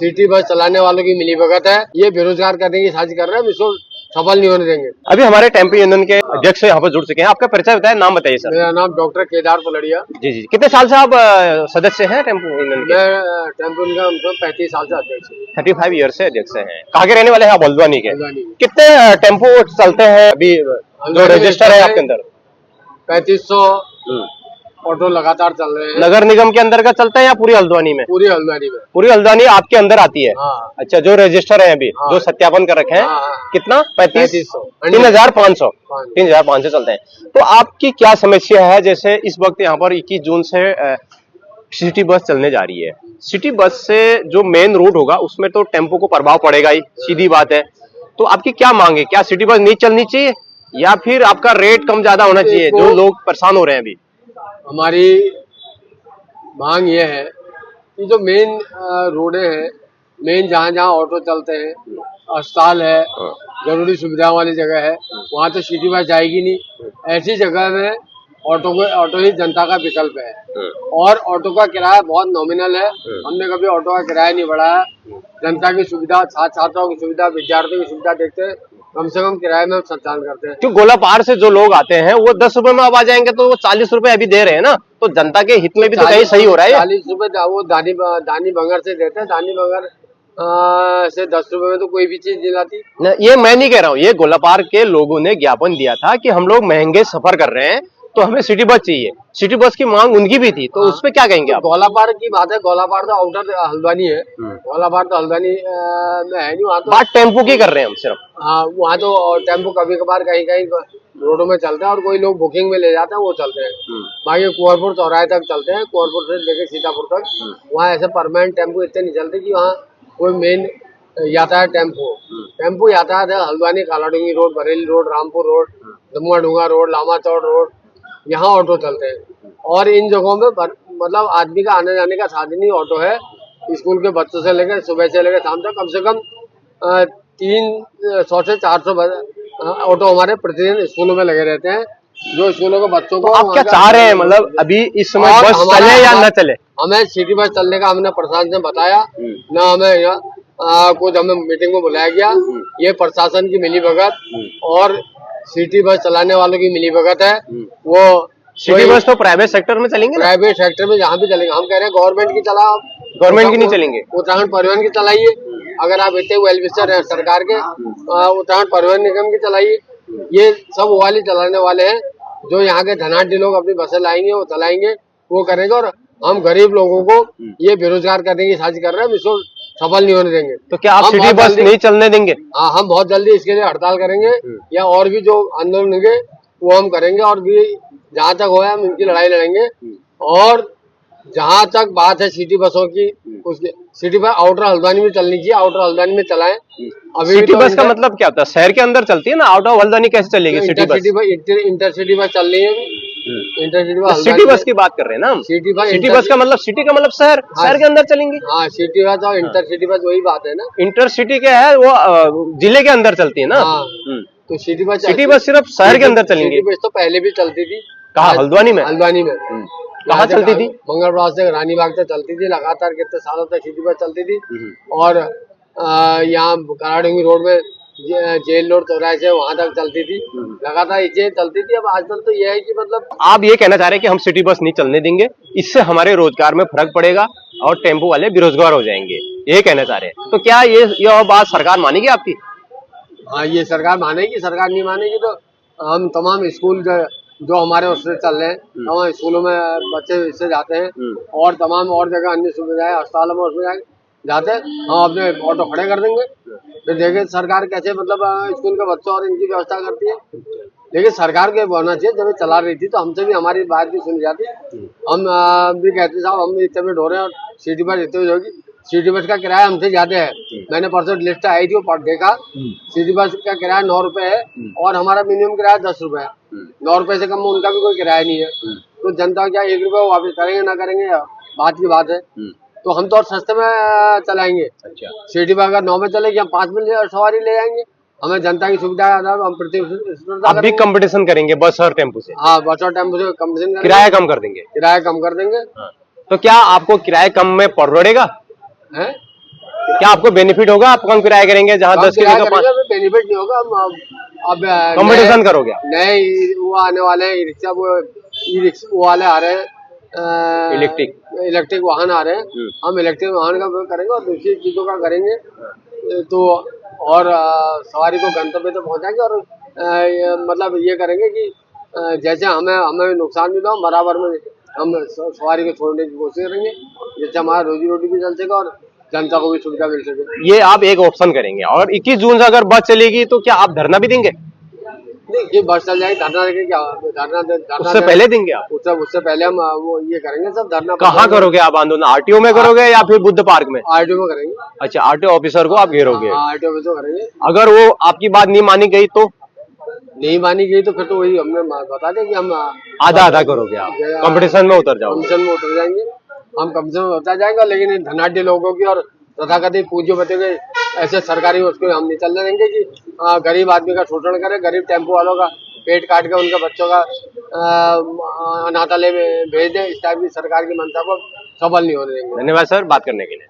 City bus चलाने वालों की मिलीभगत है। ये बेरोजगार करने की साजिश कर रहे हैं, हम इसको सफल नहीं होने देंगे। अभी हमारे टेम्पो यूनियन के अध्यक्ष यहाँ पर जुड़ चुके हैं। आपका परिचय बताएं, नाम बताइए सर। मेरा नाम डॉक्टर केदार पलड़िया। जी जी, कितने साल से आप सदस्य हैं टेम्पो यूनियन के? मैं टेम्पो यूनियन का 35 साल से अध्यक्ष हूँ। 35 ईयर से अध्यक्ष हैं। कहाँ के रहने वाले हैं आप? हल्द्वानी के। हल्द्वानी। कितने टेम्पो चलते हैं अभी जो रजिस्टर है आपके अंदर? 3500 ऑटो लगातार चल रहे हैं। नगर निगम के अंदर का चलता है या पूरी हल्द्वानी में? पूरी हल्द्वानी में। पूरी हल्द्वानी आपके अंदर आती है? हाँ। अच्छा, जो रजिस्टर है अभी, हाँ। जो सत्यापन कर रखे हैं, हाँ। कितना? 3500 3500 3,500 चलते हैं। तो आपकी क्या समस्या है? जैसे इस वक्त यहाँ पर 21 जून से सिटी बस चलने जा रही है। सिटी बस से जो मेन रूट होगा उसमें तो टेम्पो को प्रभाव पड़ेगा ही, सीधी बात है। तो आपकी क्या मांग है? क्या सिटी बस नहीं चलनी चाहिए या फिर आपका रेट कम ज्यादा होना चाहिए? जो लोग परेशान हो रहे हैं अभी। हमारी मांग ये है कि जो मेन रोडें हैं, मेन जहाँ जहाँ ऑटो चलते हैं, अस्पताल है, जरूरी सुविधाओं वाली जगह है, वहाँ तो सिटी बस जाएगी नहीं। ऐसी जगह में ऑटो ही जनता का विकल्प है। और ऑटो का किराया बहुत नॉमिनल है। हमने कभी ऑटो का किराया नहीं बढ़ाया। जनता की सुविधा, छात्रों की सुविधा, विद्यार्थियों की सुविधा देखते हैं, कम से कम किराए में संचालन करते हैं। क्यों गोलापार से जो लोग आते हैं वो 10 रुपए में अब आ जाएंगे, तो वो 40 रुपए अभी दे रहे हैं ना, तो जनता के हित में भी तो कहीं सही हो रहा है। 40 रुपए वो दानी बंगर से देते हैं। दानी बंगर से 10 रुपए में तो कोई भी चीज दिलाती। ये मैं नहीं कह रहा हूँ, ये गोलापार के लोगों ने ज्ञापन दिया था कि हम लोग महंगे सफर कर रहे हैं तो हमें सिटी बस चाहिए। सिटी बस की मांग उनकी भी थी, तो उस पे क्या कहेंगे आप? गोलापार की बात है, गोलापार तो आउटर हल्द्वानी है। गोलापार तो हल्द्वानी में है नहीं। वहाँ तो बात टेम्पो की कर रहे हैं हम सिर्फ। हाँ, वहाँ तो टेम्पो कभी कभार कहीं कहीं रोडों में चलते हैं और कोई लोग बुकिंग में ले जाते हैं, वो चलते हैं। बाकी कुंवरपुर चौराहे तक चलते हैं, कुंवरपुर से लेकर सीतापुर तक। वहाँ ऐसे परमानेंट टेम्पो इतने नहीं चलते कि वहाँ कोई मेन यातायात टेम्पो यातायात है। Haldwani Kaladhungi road, Bareilly road, Rampur road, Damua Dhunga road, Lama Chaur road, यहाँ ऑटो चलते हैं। और इन जगहों में मतलब आदमी का आने जाने का साधन ही ऑटो है। स्कूल के बच्चों से लेकर सुबह से लेकर शाम तक कम से कम 300 से 400 ऑटो हमारे प्रतिदिन स्कूलों में लगे रहते हैं, जो स्कूलों के बच्चों को। तो आप क्या चाह रहे हैं, मतलब अभी इस समय बस चले या न चले? हमें सिटी बस चलने का हमने प्रशासन ने बताया ना, हमें कुछ हमें मीटिंग में बुलाया गया। ये प्रशासन की मिलीभगत और सिटी बस चलाने वालों की मिलीभगत है। वो सिटी बस तो प्राइवेट सेक्टर में चलेंगे, प्राइवेट सेक्टर में जहाँ भी चलेंगे। हम कह रहे हैं गवर्नमेंट की चलाओ, गवर्नमेंट की नहीं चलेंगे। उत्तराखंड परिवहन की चलाइए। अगर आप इतने वेल विशर है सरकार के, उत्तराखंड परिवहन निगम की चलाइए। ये सब वाले चलाने वाले हैं, जो यहाँ के धनाढ्य लोग अपनी बसें लाएंगे, वो चलाएंगे, वो करेंगे। और हम गरीब लोगों को ये बेरोजगार करने की साजिश कर रहे हैं, इसको सफल नहीं होने देंगे। तो क्या आप सिटी बस नहीं चलने देंगे? हाँ, हम बहुत जल्दी इसके लिए हड़ताल करेंगे या और भी जो आंदोलन होंगे वो हम करेंगे। और भी जहाँ तक हो हम इनकी लड़ाई लड़ेंगे। और जहाँ तक बात है सिटी बसों की, उसके सिटी बस आउटर हल्द्वानी में चलनी चाहिए, आउटर हल्द्वानी में चलाएं। अभी सिटी बस का मतलब क्या होता है? शहर के अंदर चलती है ना, आउट ऑफ हल्द्वानी कैसे चलेगी सिटी बस? इंटरसिटी बस चल रही है। इंटरसिटी बस, सिटी बस की बात कर रहे हैं ना हम। सिटी बस का मतलब, सिटी का मतलब शहर, शहर के अंदर चलेंगी। हाँ, सिटी बस और इंटरसिटी बस वही बात है ना। इंटरसिटी क्या है, वो जिले के अंदर चलती है ना। तो सिटी बस सिर्फ शहर के अंदर चलेंगी। सिटी बस तो पहले भी चलती थी। कहाँ? हल्द्वानी में? हल्द्वानी में कहाँ चलती थी? मंगलबाग से रानी बाग तक चलती थी लगातार, कितने सालों तक सिटी बस चलती थी। और यहाँ कालाडूंगी रोड में जेल रोड चौराहे से वहां तक चलती थी, लगातार ये चलती थी। अब आजकल तो यह है कि मतलब आप ये कहना चाह रहे हैं कि हम सिटी बस नहीं चलने देंगे, इससे हमारे रोजगार में फर्क पड़ेगा और टेम्पो वाले बेरोजगार हो जाएंगे, ये कहना चाह रहे हैं। तो क्या ये बात सरकार मानेगी आपकी? हाँ, ये सरकार मानेगी। सरकार नहीं मानेगी तो हम तमाम स्कूल जो हमारे उससे चल रहे हैं, तमाम स्कूलों में बच्चे इससे जाते हैं और तमाम और जगह अन्य सुविधाएं अस्पतालों में उसमें जाते हैं, हम अपने ऑटो खड़े कर देंगे। फिर देखें सरकार कैसे मतलब स्कूल के बच्चों और इनकी व्यवस्था करती है। लेकिन सरकार को होना चाहिए, जब चला रही थी तो हमसे भी हमारी बात भी सुनी जाती। हम भी कहते साहब हम इतने में ढो रहे हैं और सिटी बस इतने होगी। सिटी बस का किराया हमसे ज्यादा है। मैंने परसों लिस्ट आई थी, वो पढ़ देखा। सिटी बस का किराया 9 रुपए है और हमारा मिनिमम किराया 10 रुपए है। 9 रुपए से कम में उनका भी कोई किराया नहीं है। तो जनता क्या 1 रुपये वापस करेंगे ना करेंगे, बात की बात है। तो हम तो और सस्ते में चलाएंगे। अच्छा, सिटी बस अगर 9 में चलेगी, हम 5 में सवारी ले जाएंगे। हमें जनता की सुविधा हम आप भी कंपटीशन करेंगे बस और टेम्पो से? हाँ, बस और टेम्पो से कंपटीशन करेंगे। किराया कम कर देंगे? किराया कम कर देंगे। तो क्या आपको किराया कम में पड़ेगा? क्या आपको बेनिफिट होगा? आप कम किराया करेंगे जहाँ 10 की जगह 5? बेनिफिट नहीं होगा। अब कंपटीशन करोगे आप? नए वो आने वाले हैं, ई रिक्शा, वो ई रिक्शा वो वाले आ रहे हैं, इलेक्ट्रिक वाहन आ रहे हैं। हम इलेक्ट्रिक वाहन का उपयोग करेंगे और दूसरी चीजों का करेंगे, तो और सवारी को गंतव्य तक पहुंचाएंगे। और मतलब ये करेंगे कि जैसे हमें नुकसान भी ना हो, बराबर में हम सवारी को छोड़ने की कोशिश करेंगे, जिससे हमारा रोजी रोटी भी चल सके और जनता को भी सुविधा मिल सके। ये आप एक ऑप्शन करेंगे। और 21 जून से अगर बस चलेगी तो क्या आप धरना भी देंगे? नहीं, ये बस चल जाएगी, धरना देंगे क्या? धरना उससे पहले देंगे आप? उससे पहले हम वो ये करेंगे, सब धरना। कहाँ करोगे आप आंदोलन? आरटीओ में करोगे या फिर बुद्ध पार्क में? आरटीओ में करेंगे। अच्छा, आरटीओ ऑफिसर को आप घेरोगे? आरटीओ में तो करेंगे। अगर वो आपकी बात नहीं मानी गई तो? नहीं मानी गई तो फिर तो वही हमने बता दें कि हम आधा आधा करोगे, आप कंपटीशन में उतर जाओगे? कंपटीशन में उतर जाएंगे, हम कंपटीशन में उतर जाएंगे। लेकिन इन धनाढ़ लोगों की और तथाकथित पूंजीपतियों के ऐसे सरकारी उसको हम नहीं चलने देंगे कि गरीब आदमी का शोषण करे, गरीब टेम्पो वालों का पेट काट के उनके बच्चों का अनाथालय में भेज दे। इस टाइप की सरकार की मंशा को सफल नहीं होने देंगे। धन्यवाद सर बात करने के लिए।